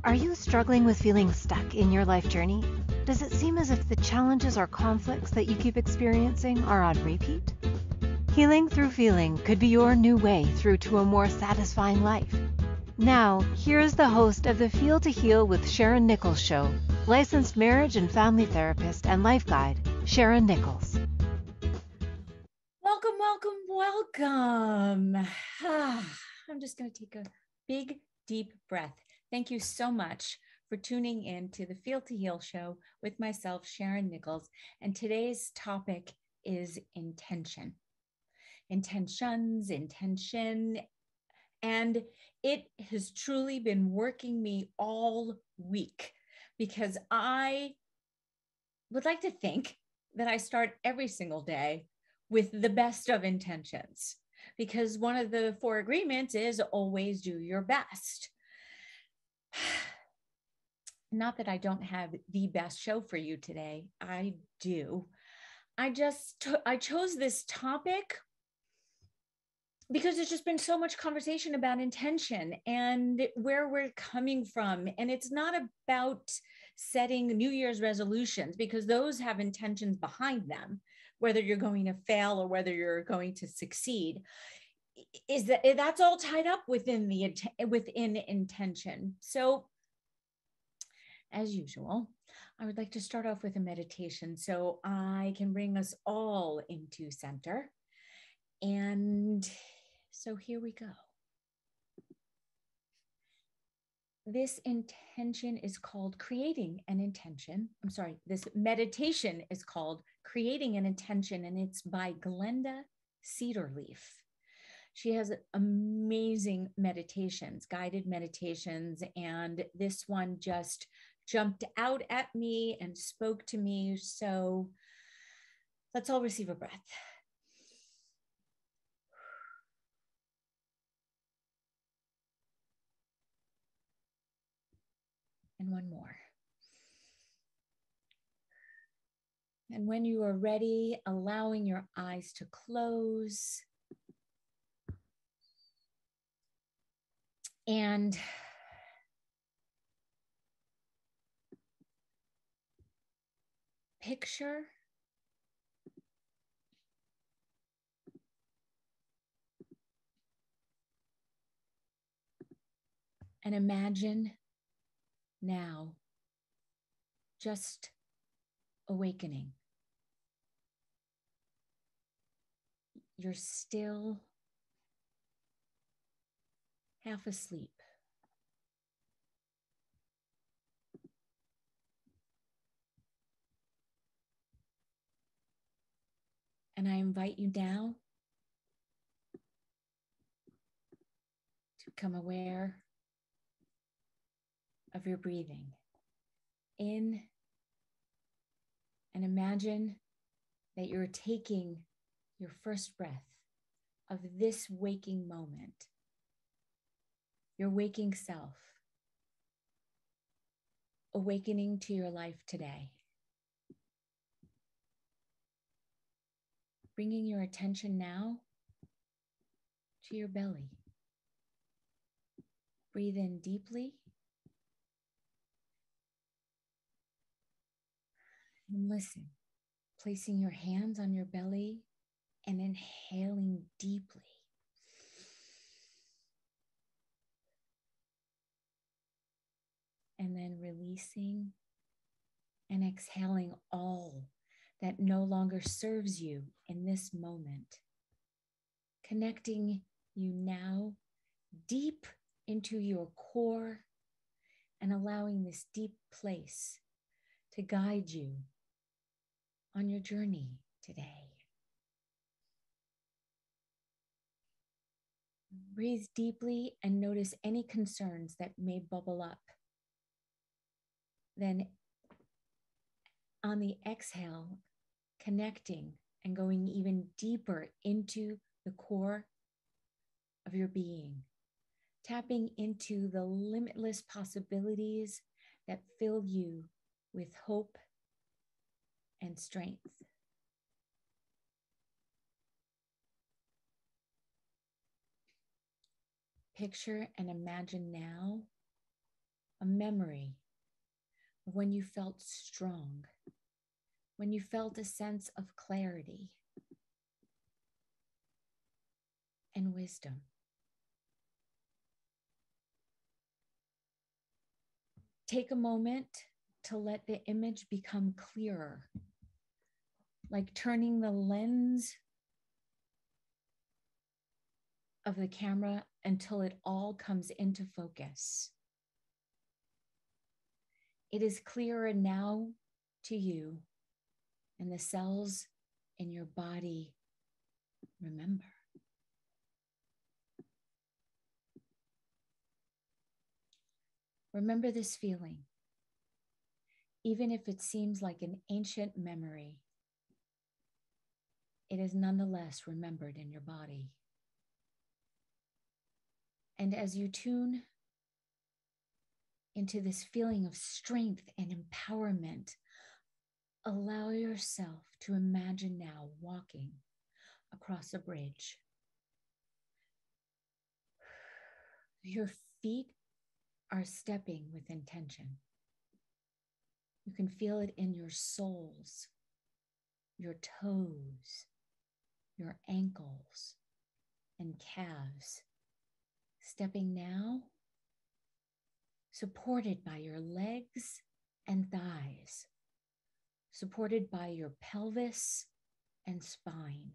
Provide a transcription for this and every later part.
Are you struggling with feeling stuck in your life journey? Does it seem as if the challenges or conflicts that you keep experiencing are on repeat? Healing through feeling could be your new way through to a more satisfying life. Now, here is the host of the Feel to Heal with Sharyn Nichols show, licensed marriage and family therapist and life guide, Sharyn Nichols. Welcome, welcome, welcome. I'm just going to take a big, deep breath. Thank you so much for tuning in to the Feel to Heal show with myself, Sharyn Nichols. And today's topic is intention. Intentions, intention. And it has truly been working me all week because I would like to think that I start every single day with the best of intentions, because one of the 4 agreements is always do your best. Not that I don't have the best show for you today. I do. I chose this topic because there's just been so much conversation about intention and where we're coming from. And it's not about setting New Year's resolutions, because those have intentions behind them, whether you're going to fail or whether you're going to succeed. Is that's all tied up within intention. So, as usual, I would like to start off with a meditation so I can bring us all into center. And so here we go. This intention is called creating an intention. I'm sorry, this meditation is called Creating an Intention, and it's by Glenda Cedarleaf. She has amazing meditations, guided meditations, and this one just jumped out at me and spoke to me. So let's all receive a breath. And one more. And when you are ready, allowing your eyes to close. And picture and imagine now just awakening. You're still half asleep. And I invite you now to become aware of your breathing. In, and imagine that you're taking your first breath of this waking moment, your waking self, awakening to your life today. Bringing your attention now to your belly. Breathe in deeply. And listen, placing your hands on your belly and inhaling deeply. And then releasing and exhaling all that no longer serves you in this moment. Connecting you now deep into your core and allowing this deep place to guide you on your journey today. Breathe deeply and notice any concerns that may bubble up. Then on the exhale, connecting and going even deeper into the core of your being, tapping into the limitless possibilities that fill you with hope and strength. Picture and imagine now a memory of when you felt strong, when you felt a sense of clarity and wisdom. Take a moment to let the image become clearer, like turning the lens of the camera until it all comes into focus. It is clearer now to you, and the cells in your body remember. Remember this feeling, even if it seems like an ancient memory. It is nonetheless remembered in your body. And as you tune into this feeling of strength and empowerment, allow yourself to imagine now walking across a bridge. Your feet are stepping with intention. You can feel it in your soles, your toes, your ankles, and calves. Stepping now, supported by your legs and thighs, supported by your pelvis and spine.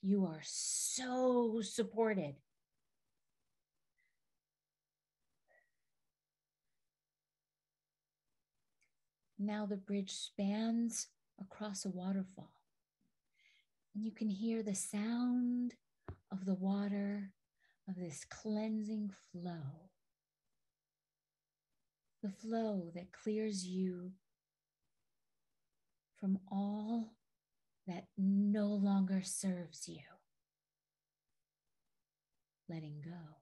You are so supported. Now the bridge spans across a waterfall, and you can hear the sound of the water, of this cleansing flow. The flow that clears you from all that no longer serves you. Letting go,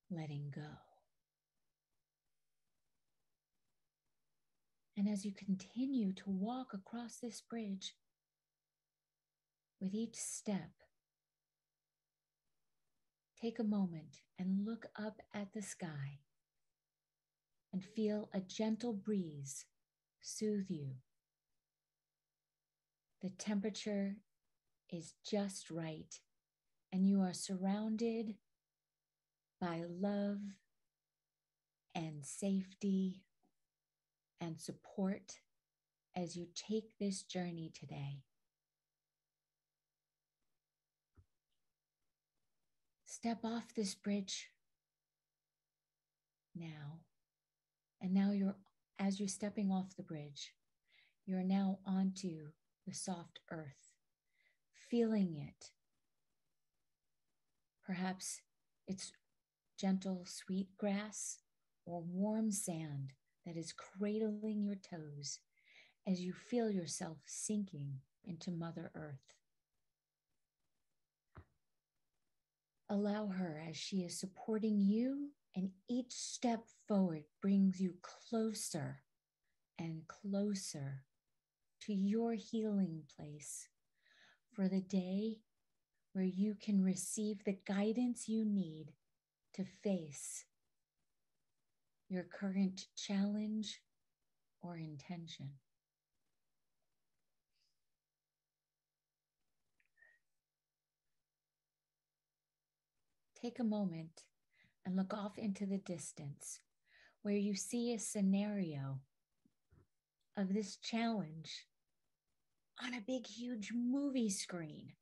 letting go. And as you continue to walk across this bridge, with each step, take a moment and look up at the sky and feel a gentle breeze soothe you. The temperature is just right, and you are surrounded by love and safety and support as you take this journey today. Step off this bridge now. And now as you're stepping off the bridge, you're now onto the soft earth, feeling it. Perhaps it's gentle, sweet grass or warm sand that is cradling your toes as you feel yourself sinking into Mother Earth. Allow her as she is supporting you, and each step forward brings you closer and closer to your healing place for the day where you can receive the guidance you need to face your current challenge or intention. Take a moment and look off into the distance where you see a scenario of this challenge on a big, huge movie screen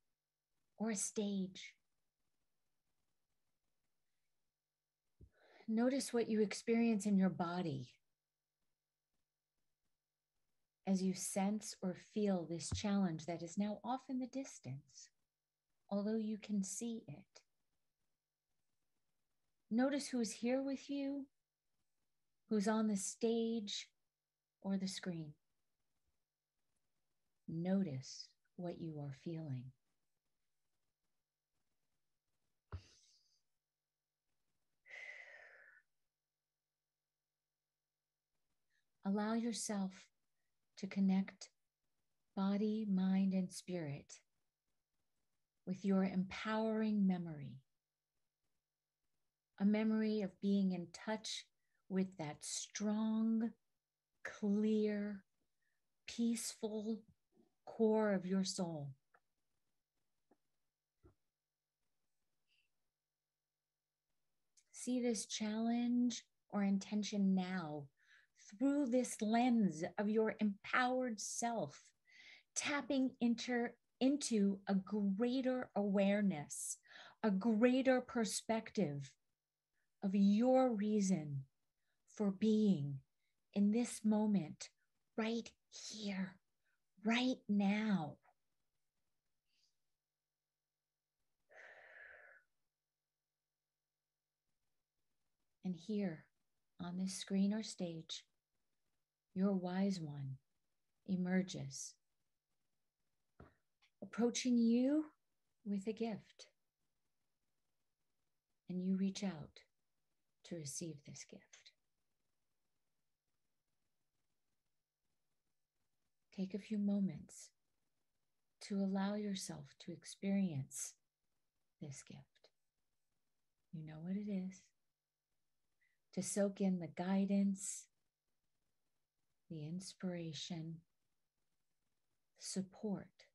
or a stage. Notice what you experience in your body as you sense or feel this challenge that is now off in the distance, although you can see it. Notice who's here with you, who's on the stage or the screen. Notice what you are feeling. Allow yourself to connect body, mind, and spirit with your empowering memory. a memory of being in touch with that strong, clear, peaceful core of your soul. See this challenge or intention now through this lens of your empowered self, tapping into a greater awareness, a greater perspective of your reason for being in this moment, right here, right now. And here on this screen or stage, your wise one emerges, approaching you with a gift. And you reach out to receive this gift. Take a few moments to allow yourself to experience this gift. You know what it is. To soak in the guidance, the inspiration, support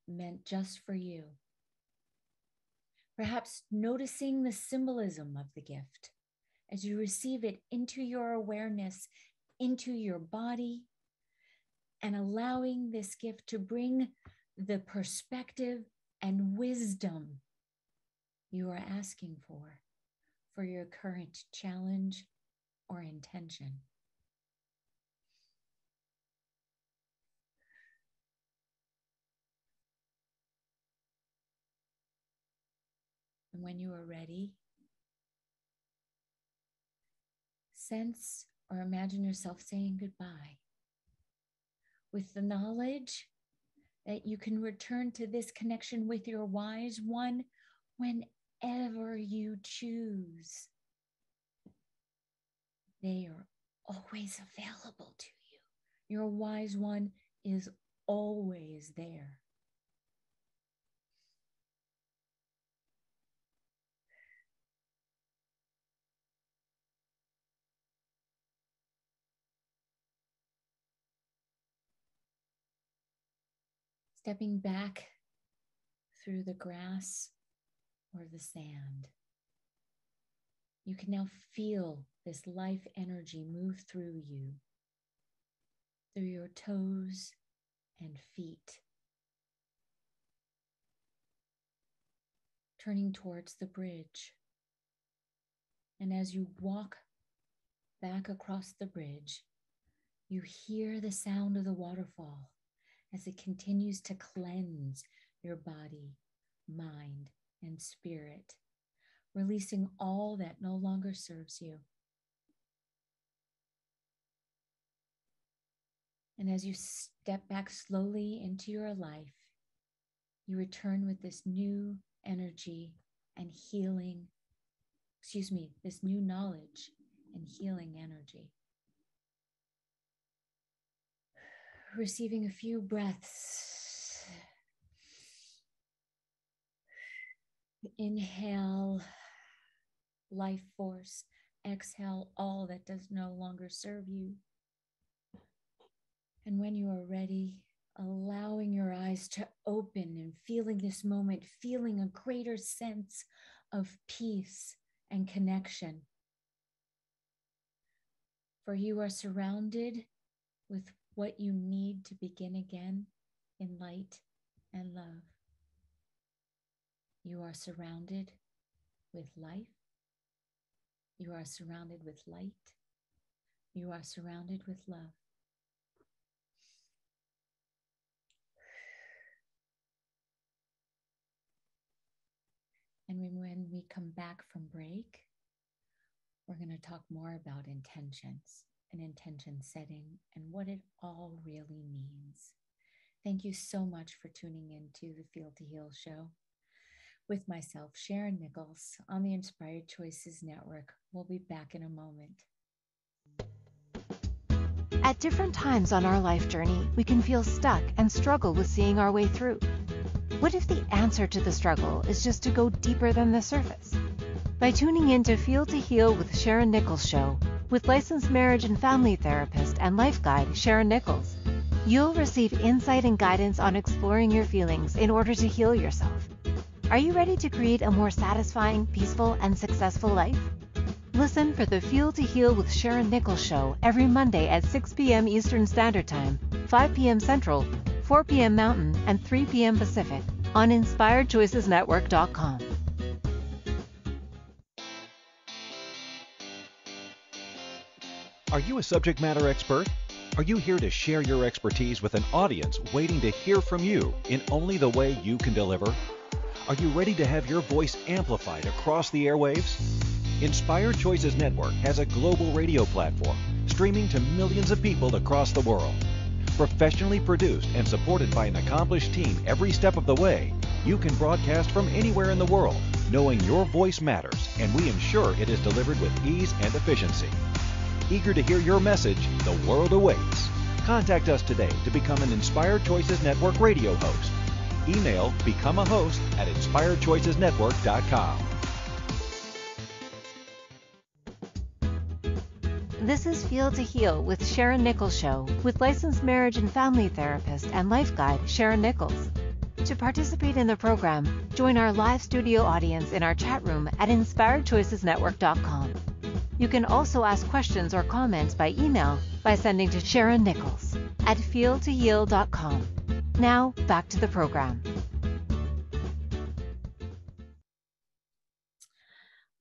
meant just for you. Perhaps noticing the symbolism of the gift as you receive it into your awareness, into your body, and allowing this gift to bring the perspective and wisdom you are asking for your current challenge or intention. And when you are ready, sense or imagine yourself saying goodbye with the knowledge that you can return to this connection with your wise one whenever you choose. They are always available to you. Your wise one is always there. Stepping back through the grass or the sand, you can now feel this life energy move through you, through your toes and feet, turning towards the bridge. And as you walk back across the bridge, you hear the sound of the waterfall as it continues to cleanse your body, mind, and spirit, releasing all that no longer serves you. And as you step back slowly into your life, you return with this new energy and healing, this new knowledge and healing energy. Receiving a few breaths. Inhale, life force. Exhale, all that does no longer serve you. And when you are ready, allowing your eyes to open and feeling this moment, feeling a greater sense of peace and connection. For you are surrounded with what you need to begin again in light and love. You are surrounded with life. You are surrounded with light. You are surrounded with love. And when we come back from break, we're going to talk more about intentions and intention setting and what it all really means. Thank you so much for tuning in to the Feel to Heal show with myself, Sharyn Nichols, on the Inspired Choices Network. We'll be back in a moment. At different times on our life journey, we can feel stuck and struggle with seeing our way through. What if the answer to the struggle is just to go deeper than the surface? By tuning in to Feel to Heal with Sharyn Nichols show with licensed marriage and family therapist and life guide Sharyn Nichols, you'll receive insight and guidance on exploring your feelings in order to heal yourself. Are you ready to create a more satisfying, peaceful, and successful life? Listen for the Feel to Heal with Sharyn Nichols show every Monday at 6 p.m. Eastern Standard Time, 5 p.m. Central, 4 p.m. Mountain, and 3 p.m. Pacific on InspiredChoicesNetwork.com. Are you a subject matter expert? Are you here to share your expertise with an audience waiting to hear from you in only the way you can deliver? Are you ready to have your voice amplified across the airwaves? Inspired Choices Network has a global radio platform streaming to millions of people across the world. Professionally produced and supported by an accomplished team every step of the way, you can broadcast from anywhere in the world, knowing your voice matters, and we ensure it is delivered with ease and efficiency. Eager to hear your message, the world awaits. Contact us today to become an Inspired Choices Network radio host. Email becomeahost@inspiredchoicesnetwork.com. This is Feel to Heal with Sharyn Nichols show with licensed marriage and family therapist and life guide Sharyn Nichols. To participate in the program, join our live studio audience in our chat room at inspiredchoicesnetwork.com. You can also ask questions or comments by email by sending to Sharyn Nichols at feeltoheal.com. Now, back to the program.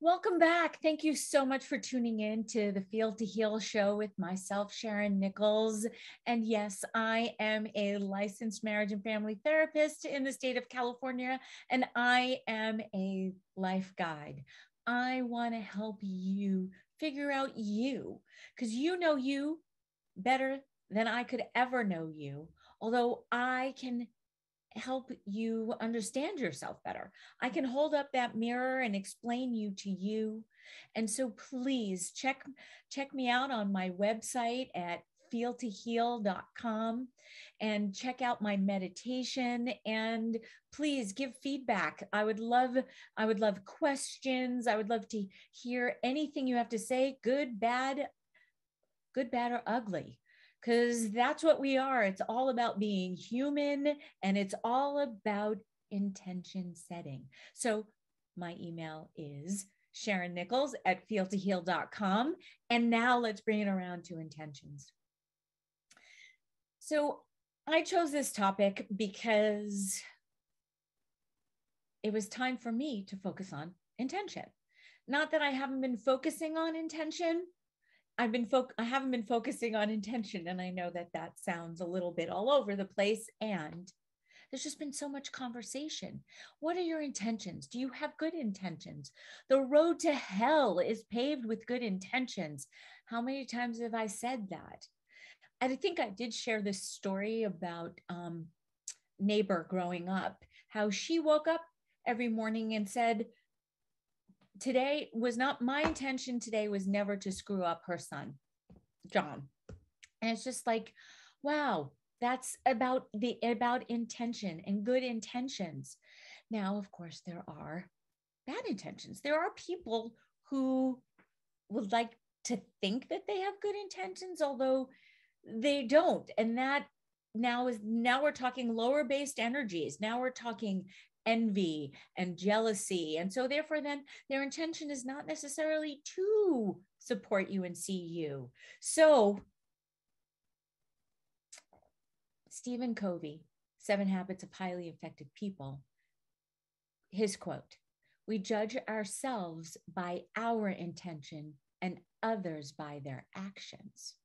Welcome back. Thank you so much for tuning in to the Feel to Heal show with myself, Sharyn Nichols. And yes, I am a licensed marriage and family therapist in the state of California, and I am a life guide. I want to help you figure out you, because you know you better than I could ever know you, although I can help you understand yourself better. I can hold up that mirror and explain you to you. And so please check me out on my website at feeltoheal.com and check out my meditation, and please give feedback. I would love questions. I would love to hear anything you have to say, good, bad or ugly, because that's what we are. It's all about being human, and it's all about intention setting. So my email is Sharyn Nichols at feeltoheal.com. And now let's bring it around to intentions. So I chose this topic because it was time for me to focus on intention. Not that I haven't been focusing on intention. I haven't been focusing on intention, and I know that that sounds a little bit all over the place, and there's just been so much conversation. What are your intentions? Do you have good intentions? The road to hell is paved with good intentions. How many times have I said that? I think I did share this story about neighbor growing up, how she woke up every morning and said, today was not my intention. Today was never to screw up her son, John. And it's just like, wow, that's about intention and good intentions. Now, of course, there are bad intentions. There are people who would like to think that they have good intentions, although they don't. And that now we're talking lower based energies. Now we're talking envy and jealousy. And so therefore then their intention is not necessarily to support you and see you. So Stephen Covey, 7 Habits of Highly Effective People, his quote, "We judge ourselves by our intention and others by their actions."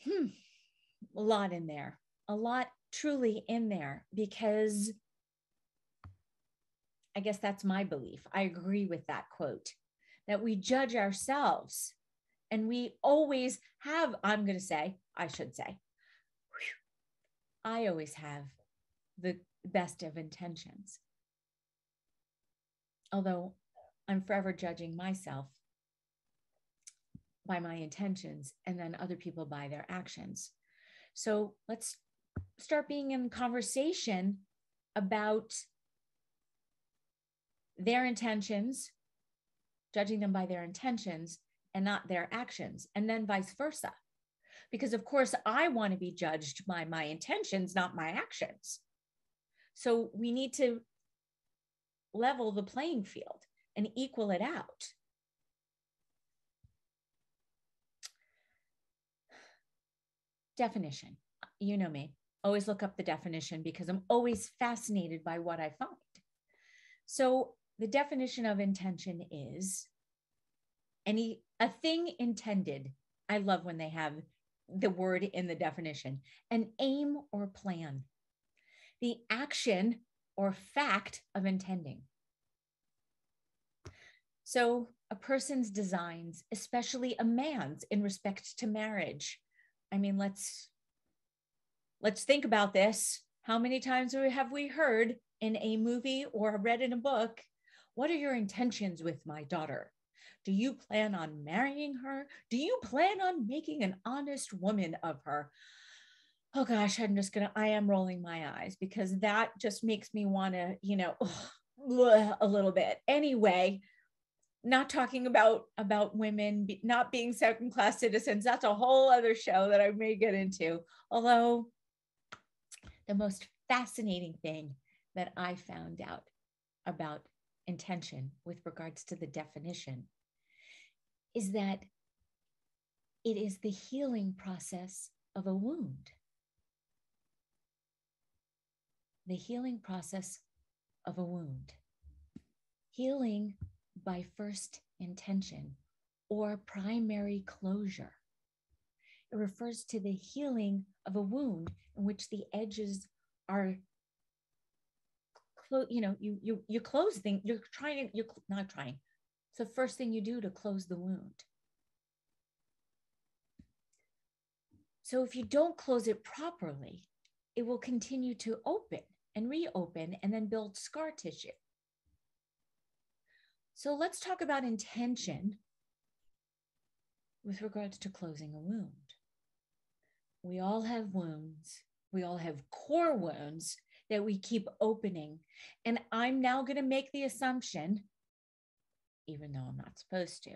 A lot in there, a lot truly in there, because I guess that's my belief. I agree with that quote, that we judge ourselves, and we always have, I always have the best of intentions. Although I'm forever judging myself by my intentions and then other people by their actions. So let's start being in conversation about their intentions, judging them by their intentions and not their actions, and then vice versa. Because of course I want to be judged by my intentions, not my actions. So we need to level the playing field and equal it out. Definition. You know me, always look up the definition because I'm always fascinated by what I find. So the definition of intention is a thing intended. I love when they have the word in the definition, an aim or plan, the action or fact of intending. So a person's designs, especially a man's in respect to marriage. I mean, let's think about this. How many times have we heard in a movie or read in a book, what are your intentions with my daughter? Do you plan on marrying her? Do you plan on making an honest woman of her? Oh gosh, I am rolling my eyes because that just makes me want to, a little bit. Anyway, not talking about women not being second-class citizens. That's a whole other show that I may get into. Although the most fascinating thing that I found out about intention with regards to the definition is that it is the healing process of a wound. The healing process of a wound. Healing by first intention or primary closure. It refers to the healing of a wound in which the edges are, you close things. You're not trying. It's the first thing you do to close the wound. So if you don't close it properly, it will continue to open and reopen and then build scar tissue. So let's talk about intention with regards to closing a wound. We all have wounds. We all have core wounds that we keep opening. And I'm now going to make the assumption, even though I'm not supposed to,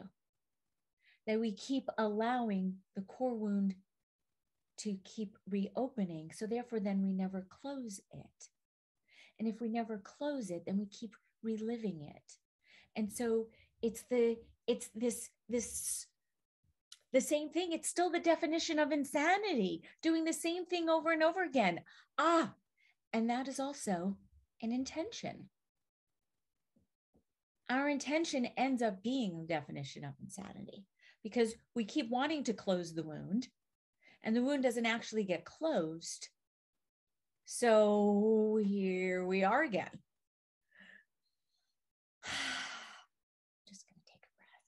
that we keep allowing the core wound to keep reopening. So therefore, then we never close it. And if we never close it, then we keep reliving it. And so it's the same thing. It's still the definition of insanity, doing the same thing over and over again. And that is also an intention. Our intention ends up being the definition of insanity because we keep wanting to close the wound and the wound doesn't actually get closed. So here we are again. Just going to take a breath.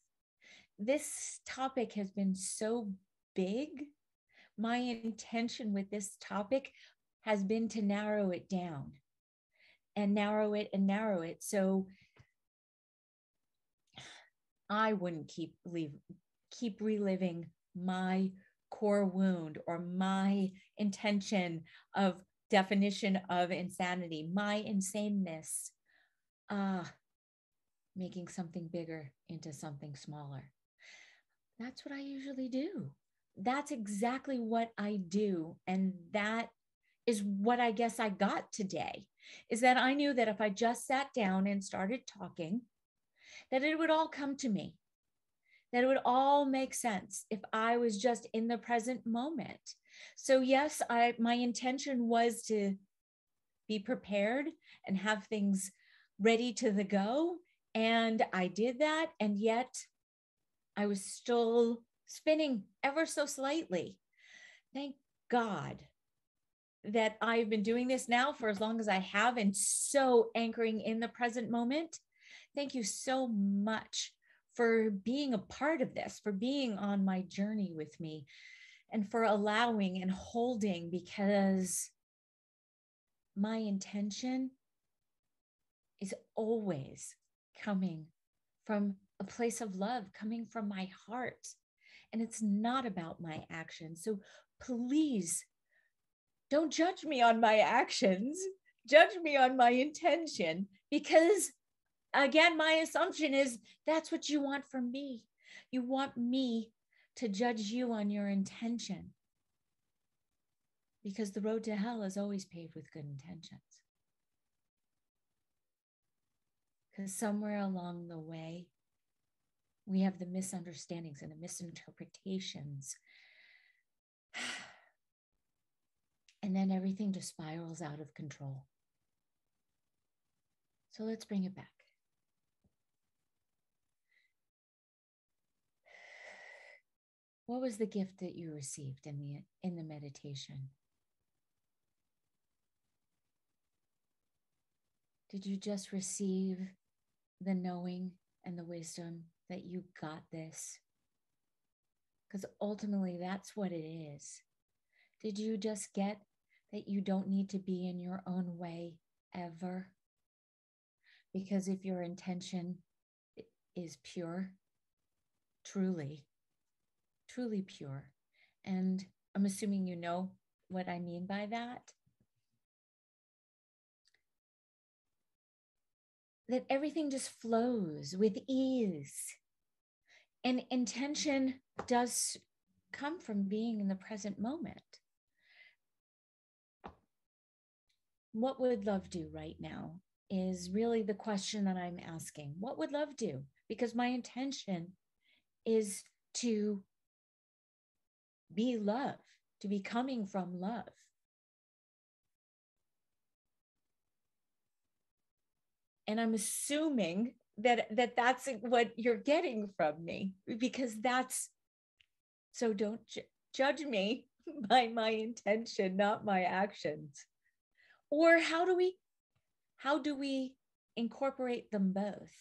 This topic has been so big. My intention with this topic has been to narrow it down and narrow it and narrow it. So I wouldn't keep reliving my core wound or my intention of definition of insanity, my insaneness, making something bigger into something smaller. That's what I usually do. That's exactly what I do. And that is what I guess I got today, is that I knew that if I just sat down and started talking, that it would all come to me, that it would all make sense if I was just in the present moment. So yes, my intention was to be prepared and have things ready to the go. And I did that. And yet I was still spinning ever so slightly. Thank God that I've been doing this now for as long as I have and so anchoring in the present moment. Thank you so much for being a part of this, for being on my journey with me, and for allowing and holding, because my intention is always coming from a place of love, coming from my heart. And it's not about my actions. So please don't judge me on my actions. Judge me on my intention, because again, my assumption is that's what you want from me. You want me to judge you on your intention, because the road to hell is always paved with good intentions. Because somewhere along the way, we have the misunderstandings and the misinterpretations. And then everything just spirals out of control. So let's bring it back. What was the gift that you received in the meditation? Did you just receive the knowing and the wisdom that you got this? Because ultimately that's what it is. Did you just get that you don't need to be in your own way ever? Because if your intention is pure, truly pure, and I'm assuming you know what I mean by that, that everything just flows with ease. And intention does come from being in the present moment. What would love do right now is really the question that I'm asking. What would love do? Because my intention is to be love, to be coming from love. And I'm assuming that that's what you're getting from me, because that's, so don't judge me by my intention, not my actions. Or how do we incorporate them both?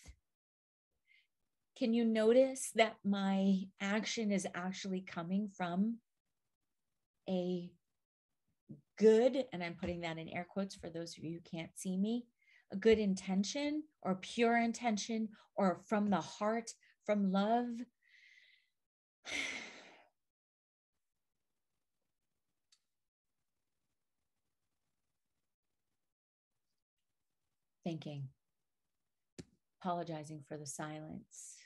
Can you notice that my action is actually coming from a good, and I'm putting that in air quotes for those of you who can't see me, a good intention or pure intention, or from the heart, from love? Thinking, apologizing for the silence.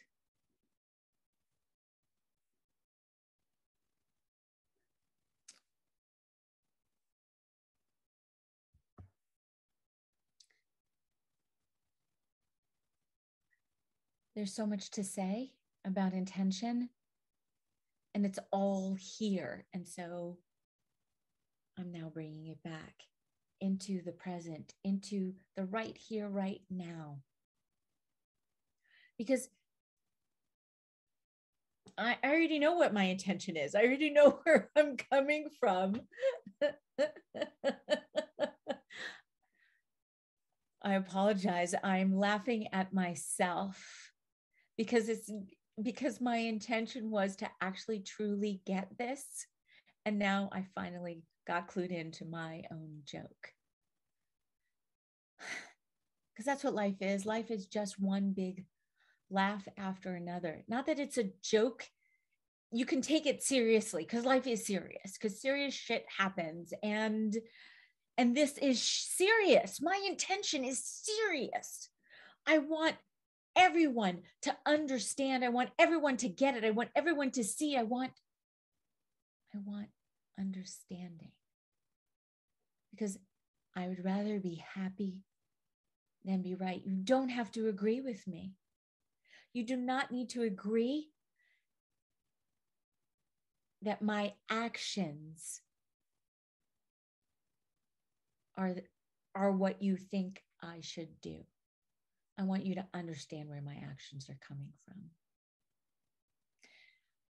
There's so much to say about intention, and it's all here. And so I'm now bringing it back into the present, into the right here, right now. Because I already know what my intention is. I already know where I'm coming from. I apologize. I'm laughing at myself because my intention was to actually truly get this. And now I finally got clued into my own joke. Because that's what life is. Life is just one big laugh after another. Not that it's a joke. You can take it seriously because life is serious, because serious shit happens. And this is serious. My intention is serious. I want everyone to understand. I want everyone to get it. I want everyone to see. I want understanding, because I would rather be happy than be right. You don't have to agree with me. You do not need to agree that my actions are what you think I should do. I want you to understand where my actions are coming from.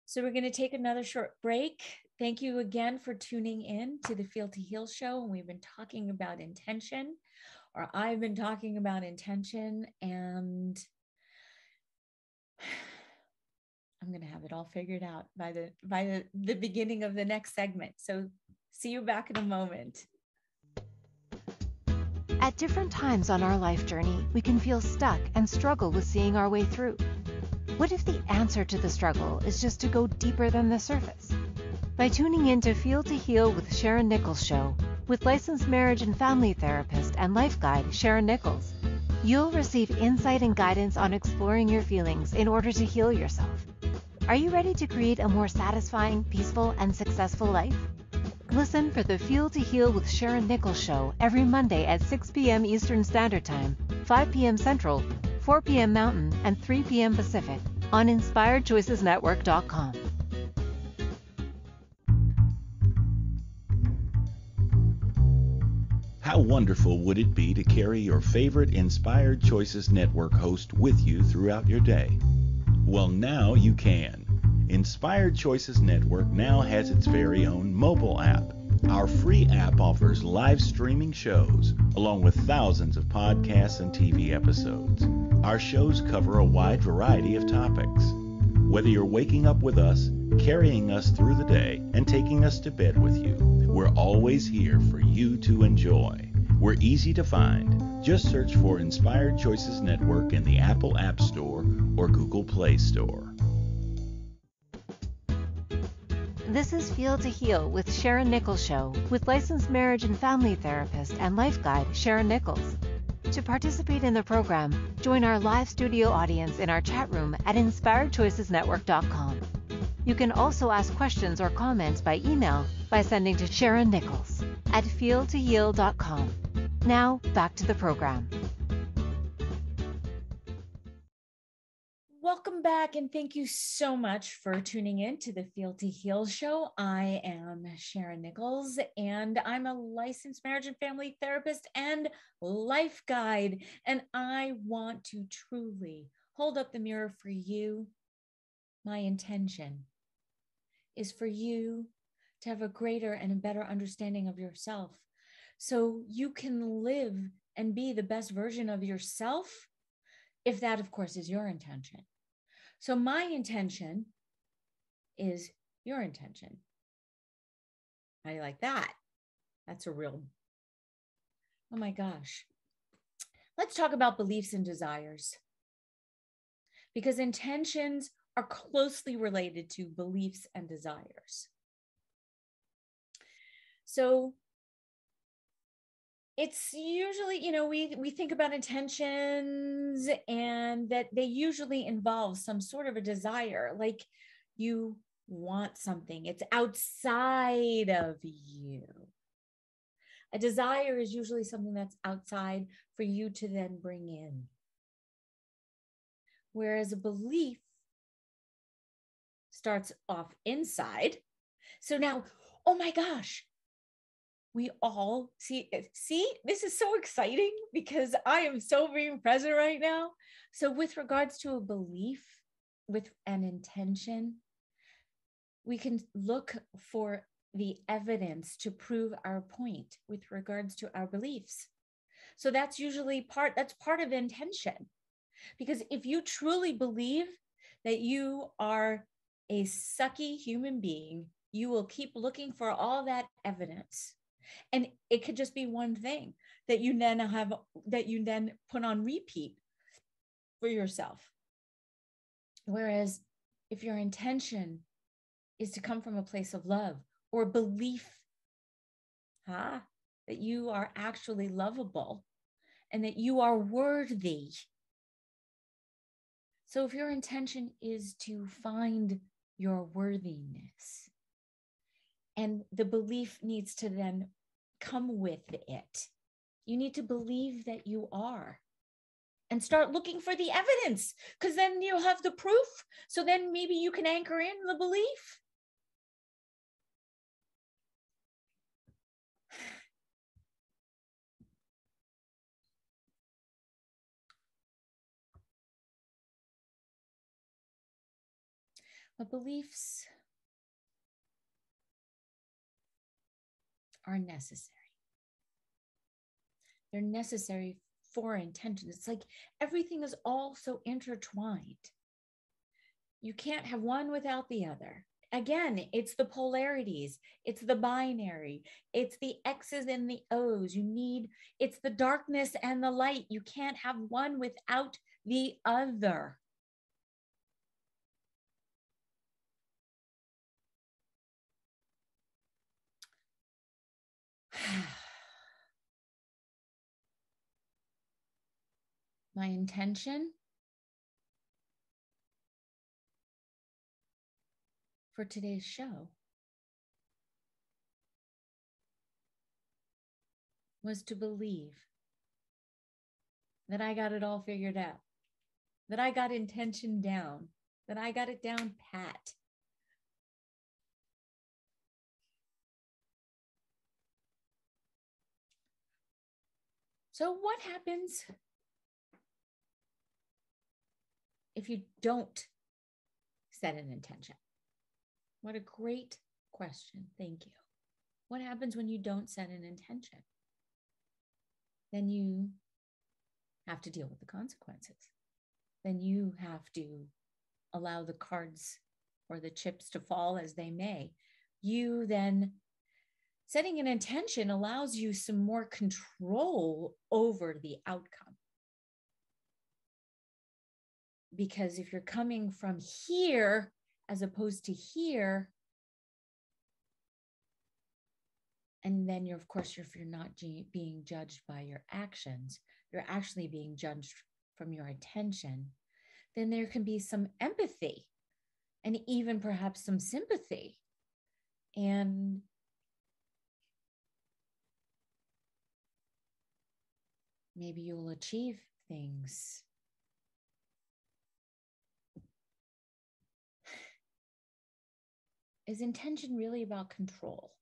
So we're going to take another short break. Thank you again for tuning in to the Feel to Heal show. And we've been talking about intention, or I've been talking about intention, and I'm going to have it all figured out by the beginning of the next segment. So see you back in a moment. At different times on our life journey, we can feel stuck and struggle with seeing our way through. What if the answer to the struggle is just to go deeper than the surface? By tuning in to Feel to Heal with Sharyn Nichols show, with licensed marriage and family therapist and life guide Sharyn Nichols, You'll receive insight and guidance on exploring your feelings in order to heal yourself. Are you ready to create a more satisfying, peaceful, and successful life? Listen for the Feel to Heal with Sharyn Nichols show every Monday at 6 p.m. Eastern Standard Time, 5 p.m. Central, 4 p.m. Mountain, and 3 p.m. Pacific on InspiredChoicesNetwork.com. How wonderful would it be to carry your favorite Inspired Choices Network host with you throughout your day? Well, now you can. Inspired Choices Network now has its very own mobile app. Our free app offers live streaming shows, along with thousands of podcasts and TV episodes. Our shows cover a wide variety of topics. Whether you're waking up with us, carrying us through the day, and taking us to bed with you, we're always here for you to enjoy. We're easy to find. Just search for Inspired Choices Network in the Apple App Store or Google Play Store. This is Feel to Heal with Sharyn Nichols Show with licensed marriage and family therapist and life guide Sharyn Nichols. To participate in the program, join our live studio audience in our chat room at InspiredChoicesNetwork.com. You can also ask questions or comments by email by sending to Sharyn Nichols at feeltoheal.com. Now, back to the program. Welcome back, and thank you so much for tuning in to the Feel to Heal show. I am Sharyn Nichols, and I'm a licensed marriage and family therapist and life guide, and I want to truly hold up the mirror for you. My intention is for you to have a greater and a better understanding of yourself so you can live and be the best version of yourself, if that, of course, is your intention. So my intention is your intention. How do you like that? That's a real, oh my gosh. Let's talk about beliefs and desires, because intentions are closely related to beliefs and desires. So it's usually, we think about intentions and that they usually involve some sort of a desire, like you want something, it's outside of you. A desire is usually something that's outside for you to then bring in. Whereas a belief starts off inside. So now, oh my gosh, we all see, this is so exciting because I am so being present right now. So with regards to a belief, with an intention, we can look for the evidence to prove our point with regards to our beliefs. So that's usually that's part of intention. Because if you truly believe that you are a sucky human being, you will keep looking for all that evidence. And it could just be one thing that you then put on repeat for yourself. Whereas if your intention is to come from a place of love or belief, that you are actually lovable and that you are worthy. So if your intention is to find your worthiness, and the belief needs to then come with it. You need to believe that you are and start looking for the evidence, because then you'll have the proof. So then maybe you can anchor in the belief. But beliefs are necessary. They're necessary for intention. It's like everything is all so intertwined. You can't have one without the other. Again, it's the polarities, it's the binary, it's the X's and the O's. It's the darkness and the light. You can't have one without the other. My intention for today's show was to believe that I got it all figured out, that I got intention down, that I got it down pat. So what happens if you don't set an intention? What a great question. Thank you. What happens when you don't set an intention? Then you have to deal with the consequences. Then you have to allow the cards or the chips to fall as they may. You then, setting an intention allows you some more control over the outcome. Because if you're coming from here as opposed to here, and then you're, of course, if you're not being judged by your actions, you're actually being judged from your attention, then there can be some empathy and even perhaps some sympathy. And maybe you'll achieve things. Is intention really about control?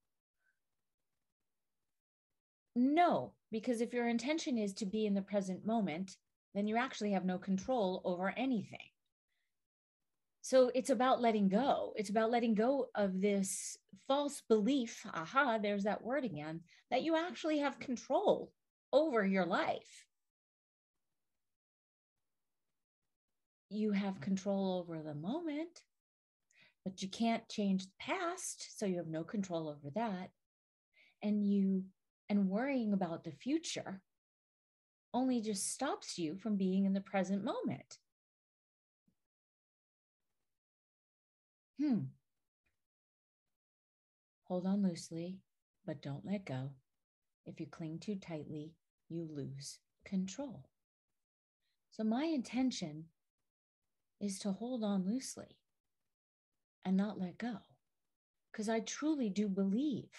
No, because if your intention is to be in the present moment, then you actually have no control over anything. So it's about letting go. It's about letting go of this false belief, there's that word again, that you actually have control over your life. You have control over the moment, but you can't change the past, so you have no control over that. And worrying about the future only just stops you from being in the present moment. Hold on loosely, but don't let go. If you cling too tightly, you lose control. So my intention is to hold on loosely and not let go, because I truly do believe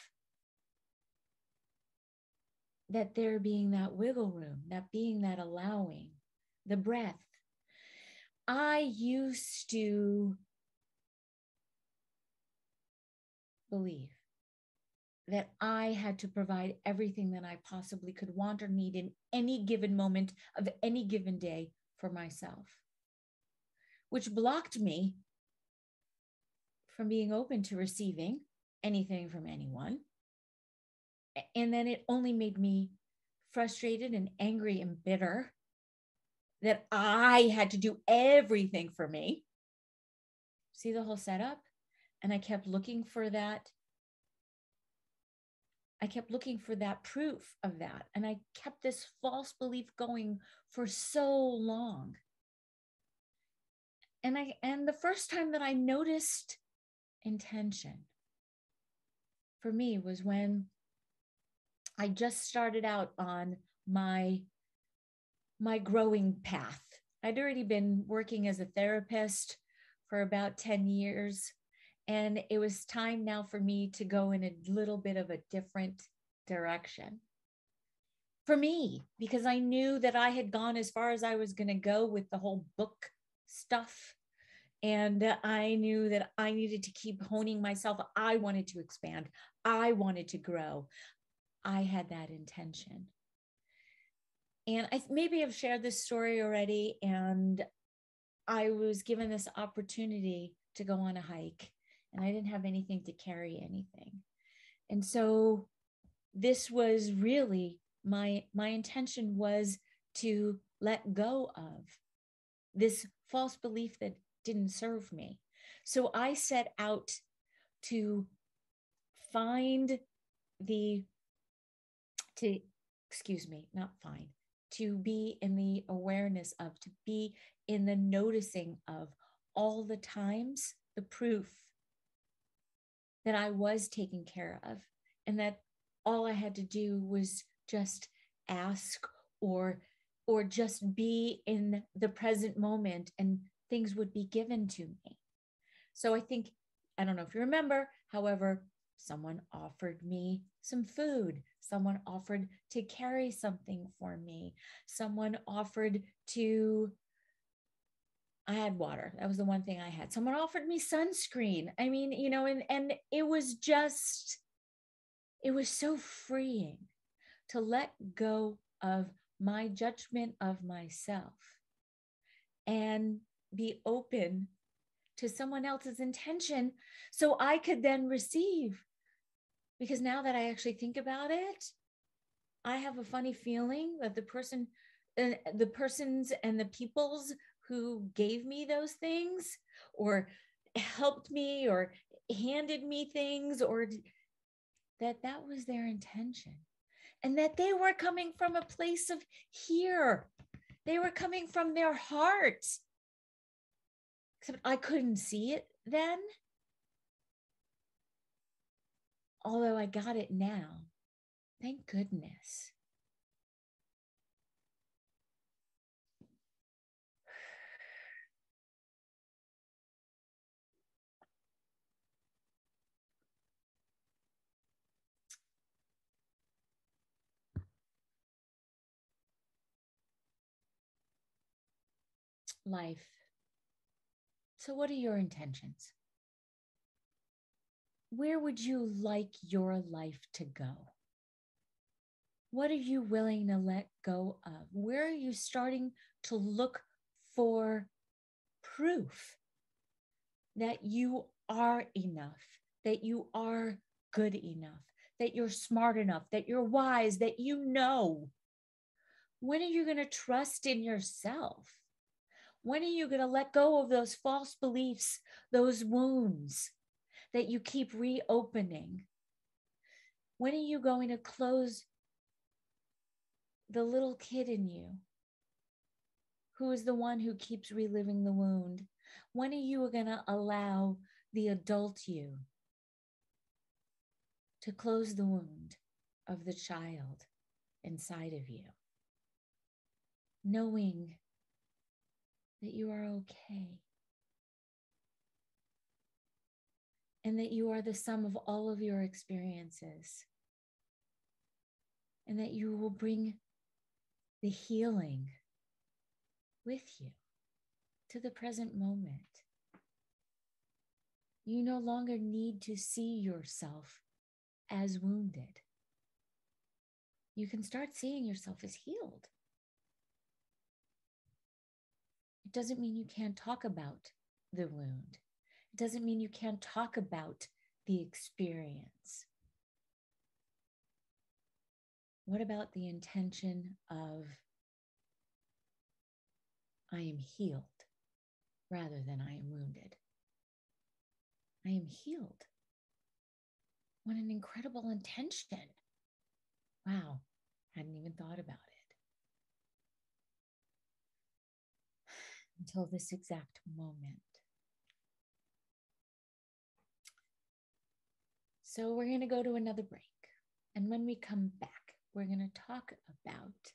that there being that wiggle room, that being that allowing, the breath. I used to believe that I had to provide everything that I possibly could want or need in any given moment of any given day for myself, which blocked me from being open to receiving anything from anyone. And then it only made me frustrated and angry and bitter that I had to do everything for me. See the whole setup? And I kept looking for that. I kept looking for that proof of that. And I kept this false belief going for so long. And the first time that I noticed intention for me was when I just started out on my growing path. I'd already been working as a therapist for about 10 years. And it was time now for me to go in a little bit of a different direction for me, because I knew that I had gone as far as I was going to go with the whole book stuff. And I knew that I needed to keep honing myself. I wanted to expand. I wanted to grow. I had that intention. And maybe I've shared this story already. And I was given this opportunity to go on a hike, and I didn't have anything to carry anything. And so this was really my intention was to let go of this false belief that didn't serve me. So I set out to to be in the awareness of, to be in the noticing of all the times, the proof that I was taken care of, and that all I had to do was just ask or or just be in the present moment and things would be given to me. So I think, I don't know if you remember, however, someone offered me some food. Someone offered to carry something for me. Someone offered to, I had water. That was the one thing I had. Someone offered me sunscreen. I mean, you know, and it was just, it was so freeing to let go of my judgment of myself and be open to someone else's intention so I could then receive. Because now that I actually think about it, I have a funny feeling that the persons and the peoples who gave me those things or helped me or handed me things, or that was their intention, and that they were coming from a place of here. They were coming from their heart. Except I couldn't see it then. Although I got it now. Thank goodness. Life. So what are your intentions? Where would you like your life to go? What are you willing to let go of? Where are you starting to look for proof that you are enough, that you are good enough, that you're smart enough, that you're wise, that you know? When are you going to trust in yourself? When are you going to let go of those false beliefs, those wounds that you keep reopening? When are you going to close the little kid in you, who is the one who keeps reliving the wound? When are you going to allow the adult you to close the wound of the child inside of you, knowing that you are okay and that you are the sum of all of your experiences, and that you will bring the healing with you to the present moment? You no longer need to see yourself as wounded. You can start seeing yourself as healed. It doesn't mean you can't talk about the wound. It doesn't mean you can't talk about the experience. What about the intention of, I am healed, rather than I am wounded? I am healed. What an incredible intention. Wow, hadn't even thought about it until this exact moment. So we're going to go to another break. And when we come back, we're going to talk about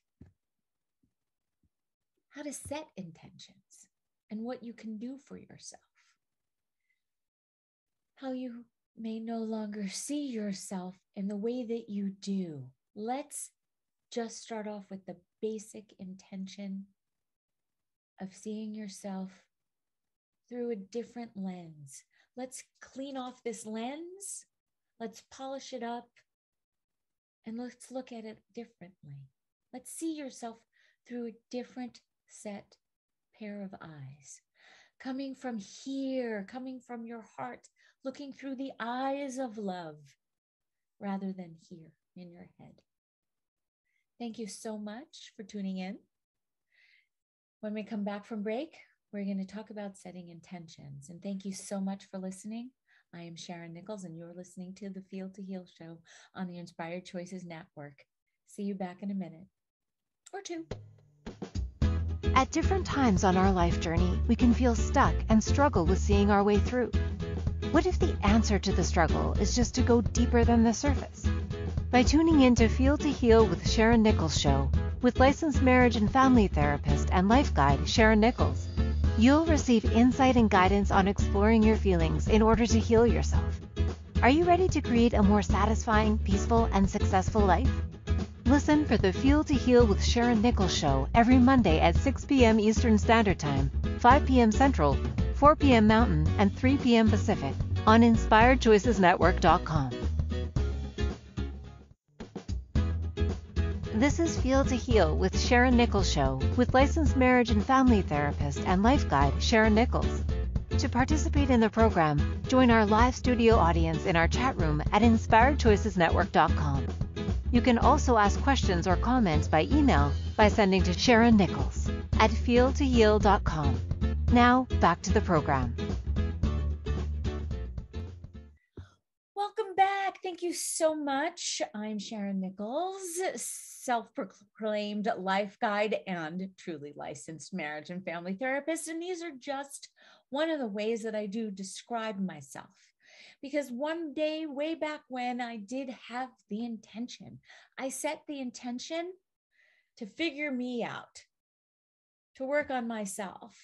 how to set intentions and what you can do for yourself. How you may no longer see yourself in the way that you do. Let's just start off with the basic intention of seeing yourself through a different lens. Let's clean off this lens. Let's polish it up. And let's look at it differently. Let's see yourself through a different set pair of eyes. Coming from here, coming from your heart, looking through the eyes of love rather than here in your head. Thank you so much for tuning in. When we come back from break, we're going to talk about setting intentions. And thank you so much for listening. I am Sharyn Nichols, and you're listening to the Feel to Heal show on the Inspired Choices Network. See you back in a minute or two. At different times on our life journey, we can feel stuck and struggle with seeing our way through. What if the answer to the struggle is just to go deeper than the surface? By tuning in to Feel to Heal with Sharyn Nichols show, with licensed marriage and family therapist and life guide Sharyn Nichols. You'll receive insight and guidance on exploring your feelings in order to heal yourself. Are you ready to create a more satisfying, peaceful, and successful life? Listen for the Feel to Heal with Sharyn Nichols show every Monday at 6 p.m. Eastern Standard Time, 5 p.m. Central, 4 p.m. Mountain, and 3 p.m. Pacific on InspiredChoicesNetwork.com. This is Feel to Heal with Sharyn Nichols show with licensed marriage and family therapist and life guide Sharyn Nichols. To participate in the program, join our live studio audience in our chat room at InspiredChoicesNetwork.com. You can also ask questions or comments by email by sending to Sharyn Nichols at feeltoheal.com. Now, back to the program. Welcome back. Thank you so much. I'm Sharyn Nichols, self-proclaimed life guide and truly licensed marriage and family therapist. And these are just one of the ways that I do describe myself. Because one day, way back when, I did have the intention. I set the intention to figure me out, to work on myself.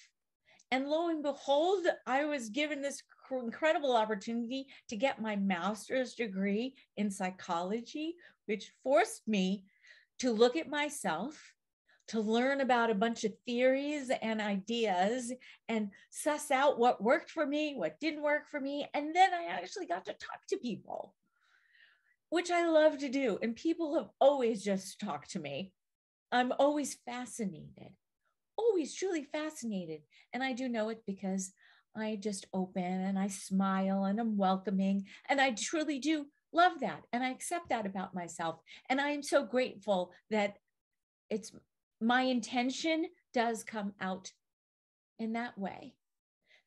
And lo and behold, I was given this incredible opportunity to get my master's degree in psychology, which forced me to look at myself, to learn about a bunch of theories and ideas and suss out what worked for me, what didn't work for me. And then I actually got to talk to people, which I love to do. And people have always just talked to me. I'm always fascinated, always truly fascinated. And I do know it because I just open and I smile and I'm welcoming. And I truly do love that. And I accept that about myself. And I am so grateful that my intention does come out in that way,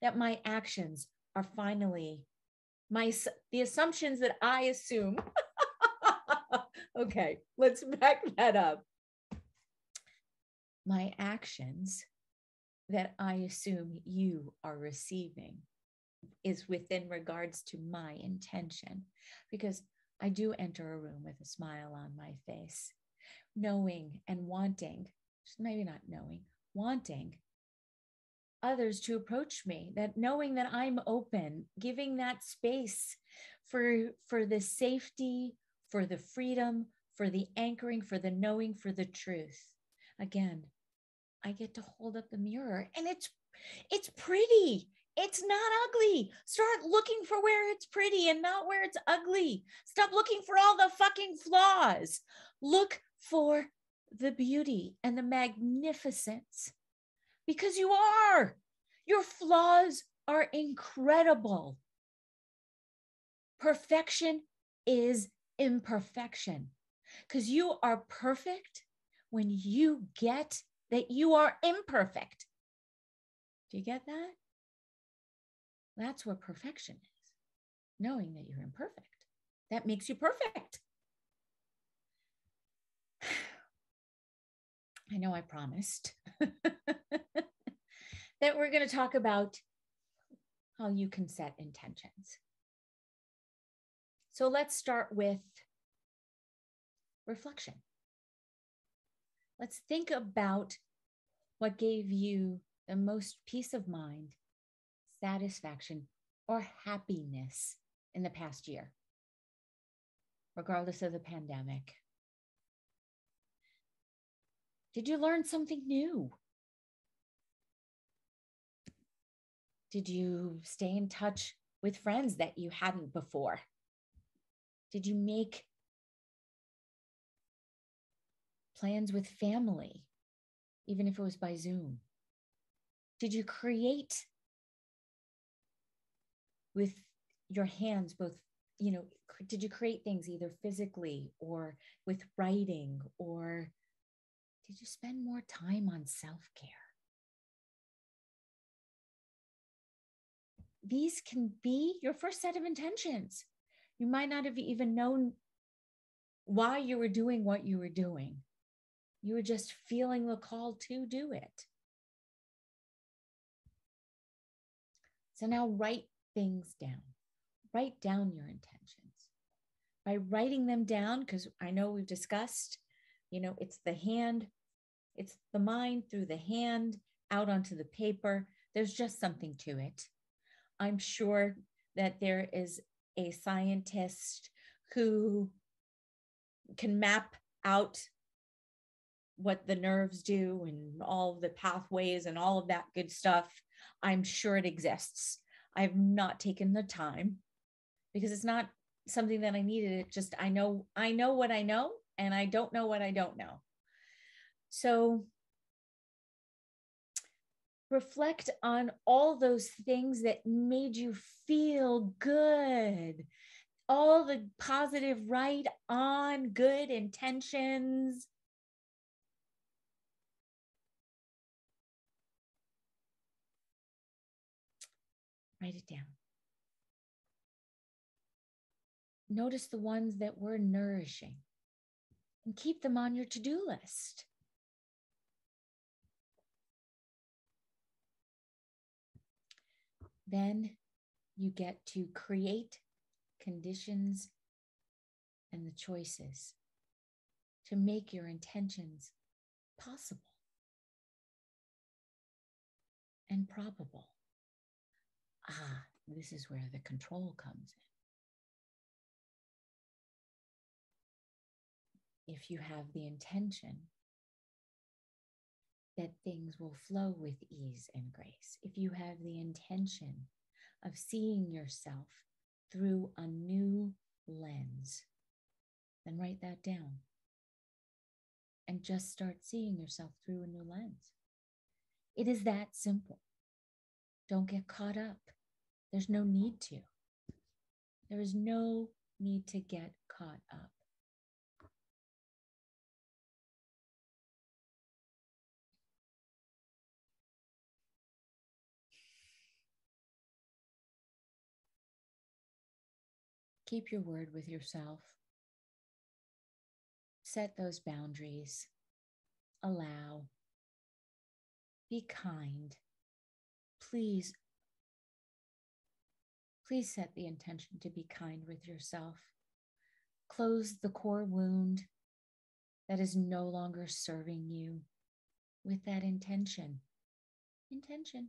that my actions are finally the assumptions that I assume. Okay, let's back that up. My actions that I assume you are receiving is within regards to my intention, because I do enter a room with a smile on my face, knowing and wanting, maybe not knowing, wanting others to approach me, that knowing that I'm open, giving that space for the safety, for the freedom, for the anchoring, for the knowing, for the truth. Again, I get to hold up the mirror and it's pretty. It's not ugly. Start looking for where it's pretty and not where it's ugly. Stop looking for all the fucking flaws. Look for the beauty and the magnificence, because you are. Your flaws are incredible. Perfection is imperfection, because you are perfect when you get that you are imperfect. Do you get that? That's what perfection is. Knowing that you're imperfect. That makes you perfect. I know I promised that we're going to talk about how you can set intentions. So let's start with reflection. Let's think about what gave you the most peace of mind, satisfaction, or happiness in the past year, regardless of the pandemic. Did you learn something new? Did you stay in touch with friends that you hadn't before? Did you make plans with family, even if it was by Zoom? Did you create with your hands, did you create things either physically or with writing, or did you spend more time on self-care? These can be your first set of intentions. You might not have even known why you were doing what you were doing. You were just feeling the call to do it. So now write things down. Write down your intentions. By writing them down, because I know we've discussed, it's the hand It's the mind through the hand out onto the paper. There's just something to it. I'm sure that there is a scientist who can map out what the nerves do and all of the pathways and all of that good stuff. I'm sure it exists. I've not taken the time because it's not something that I needed. It just, I know what I know, and I don't know what I don't know. So reflect on all those things that made you feel good, all the positive, right on, good intentions. Write it down. Notice the ones that were nourishing and keep them on your to-do list. Then you get to create conditions and the choices to make your intentions possible and probable. This is where the control comes in. If you have the intention that things will flow with ease and grace, if you have the intention of seeing yourself through a new lens, then write that down and just start seeing yourself through a new lens. It is that simple. Don't get caught up. There's no need to. There is no need to get caught up. Keep your word with yourself. Set those boundaries. Allow. Be kind. Please set the intention to be kind with yourself. Close the core wound that is no longer serving you with that intention. Intention.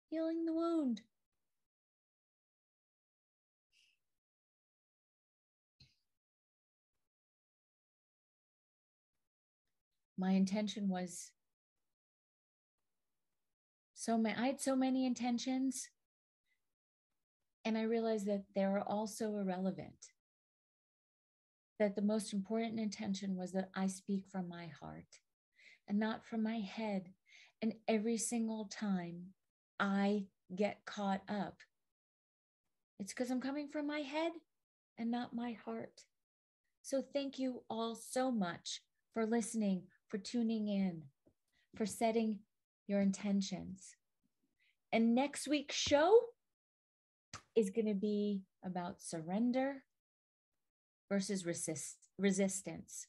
Healing the wound. My intention was I had so many intentions, and I realized that they were also irrelevant. That the most important intention was that I speak from my heart and not from my head. And every single time I get caught up, it's because I'm coming from my head and not my heart. So thank you all so much for listening, for tuning in, for setting your intentions. And next week's show is going to be about surrender versus resistance.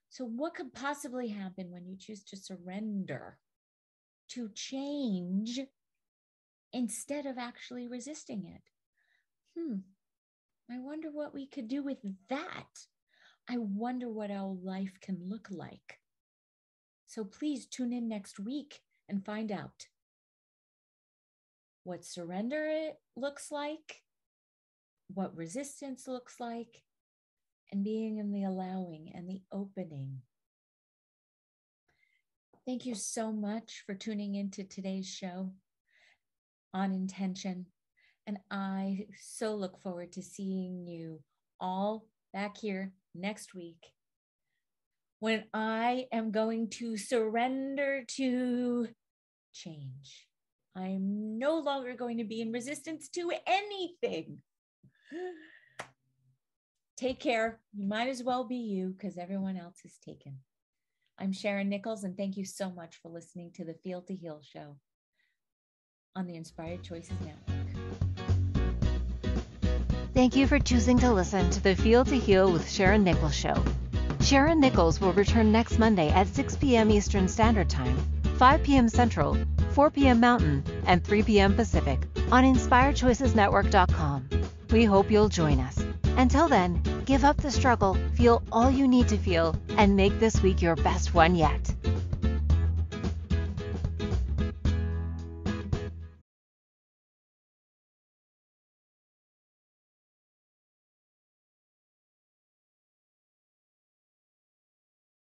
So what could possibly happen when you choose to surrender, to change, instead of actually resisting it? I wonder what we could do with that. I wonder what our life can look like. So please tune in next week and find out what surrender looks like, what resistance looks like, and being in the allowing and the opening. Thank you so much for tuning into today's show on intention. And I so look forward to seeing you all back here next week when I am going to surrender to change. I'm no longer going to be in resistance to anything. Take care. You might as well be you because everyone else is taken. I'm Sharyn Nichols, and thank you so much for listening to the Feel to Heal show on the Inspired Choices Network. Thank you for choosing to listen to the Feel to Heal with Sharyn Nichols show. Sharyn Nichols will return next Monday at 6 p.m. Eastern Standard Time, 5 p.m. Central, 4 p.m. Mountain, and 3 p.m. Pacific on InspiredChoicesNetwork.com. We hope you'll join us. Until then, Give up the struggle, feel all you need to feel, and make this week your best one yet.